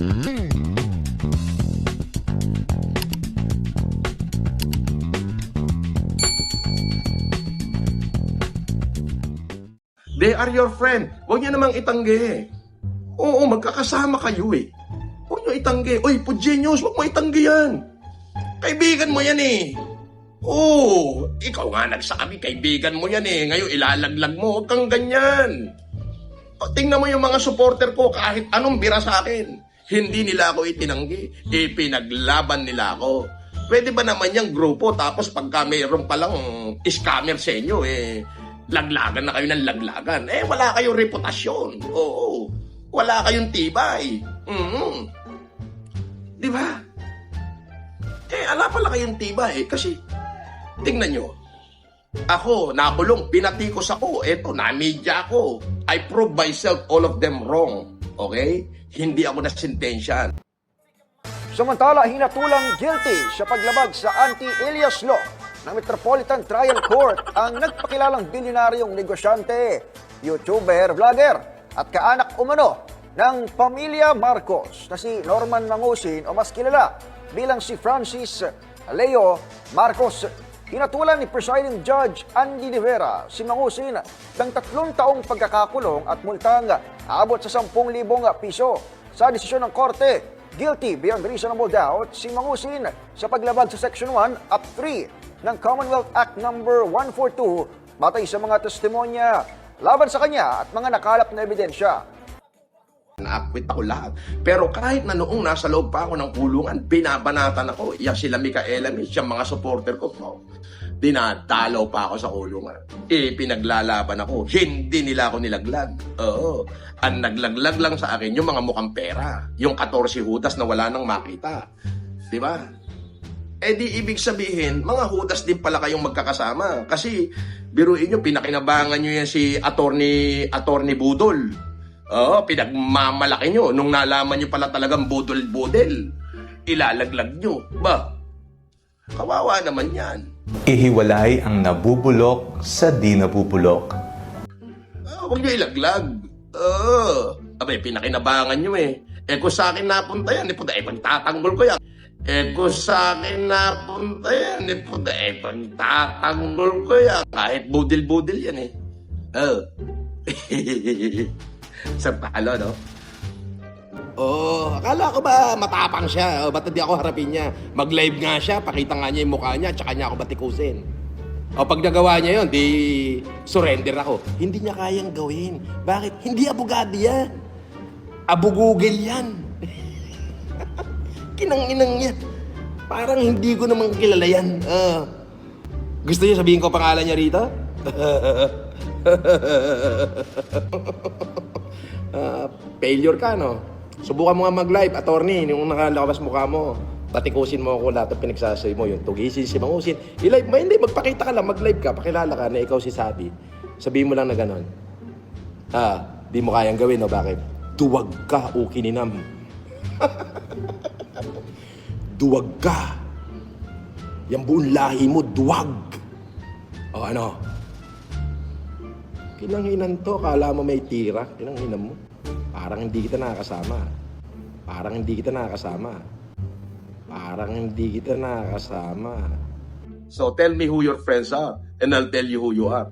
They are your friend. Huwag niyo namang itanggi. Oo, magkakasama kayo eh. Huwag niyo itanggi. Uy, Pugenius, huwag mo itanggi yan. Kaibigan mo yan eh. Oo, ikaw nga nagsabi, kaibigan mo yan eh. Ngayon, ilalaglag mo. Huwag kang ganyan. Tingnan mo yung mga supporter ko kahit anong bira sa akin. Hindi nila ako itinanggi. Ipinaglaban nila ako. Pwede ba naman yung grupo tapos pagka mayroon palang scammer sa inyo eh, laglagan na kayo ng laglagan. Eh, wala kayong reputasyon. Oo. Wala kayong tibay. Di ba? Eh, ala pala kayong tibay. Kasi, tingnan nyo. Ako, nakulong, pinatikos ako. Eto, na-media ako. I prove myself all of them wrong. Okay? Hindi ako nasintensyan. Samantala, hinatulang guilty sa paglabag sa anti-alias law ng Metropolitan Trial Court ang nagpakilalang bilyonaryong negosyante, YouTuber, vlogger at kaanak umano ng pamilya Marcos na si Norman Mangusin o mas kilala bilang si Francis Leo Marcos. Hinatulan ni Presiding Judge Andy De Vera si Mangusin ng 3 taong pagkakakulong at multang aabot sa 10,000 piso. Sa desisyon ng korte, guilty beyond reasonable doubt si Mangusin sa paglabag sa Section 1 up 3 ng Commonwealth Act No. 142 batay sa mga testimonya laban sa kanya at mga nakalap na ebidensya. Na-acquit ako lahat. Pero kahit na noong nasa loob pa ako ng kulungan, binabanatan ako. Yan sila Micaela Miss, yung mga supporter ko po. Dinadalaw pa ako sa kulungan. Pinaglalaban ako. Hindi nila ako nilaglag. Oo. Ang naglaglag lang sa akin yung mga mukhang pera. Yung 14 hudas na wala nang makita. Diba? Eh di ibig sabihin, mga hudas din pala kayong magkakasama. Kasi, biruin nyo, pinakinabangan nyo yan si Attorney Budol. Oo, pinagmamalaki nyo. Nung nalaman nyo pala talagang budol-budel, ilalaglag nyo. Ba? Kawawa naman yan. Ihiwalay ang nabubulok sa di nabubulok. Huwag nyo ilaglag. Abay, pinakinabangan nyo eh. Eh kung sa akin napunta yan, pagtatanggol ko yan. Eh kung sa akin napunta yan, pagtatanggol ko yan. Kahit budil-budil yan eh. Sa talo, no? Akala ko ba matapang siya? Ba't hindi ako harapin niya? Mag-live nga siya, pakita nga niya yung mukha niya, tsaka niya ako batikusin. Pag nagawa niya yun, di surrender ako. Hindi niya kayang gawin. Bakit? Hindi abogado yan. Abugugel yan. Kinang-inang yan. Parang hindi ko naman kilala yan. Gusto niyo sabihin ko pangalan niya rito? Failure ka, no? Subukan mo nga mag-live, attorney, yung nakalabas mukha mo. Patikusin mo ako lahat ng pinagsasabi mo, yung tugisin si Mangusin. I-live mo, hindi, magpakita ka lang, mag-live ka, pakilala ka na ikaw si Sabi. Sabihin mo lang na gano'n. Di mo kayang gawin, no? Bakit? Duwag ka, o kininam. Duwag ka. Yung buong lahi mo, duwag. Ano? Kinanghinan to, kala mo may tira. Kinanghinan mo. Parang hindi kita nakakasama. Parang hindi kita nakakasama. Parang hindi kita nakakasama. So tell me who your friends are and I'll tell you who you are.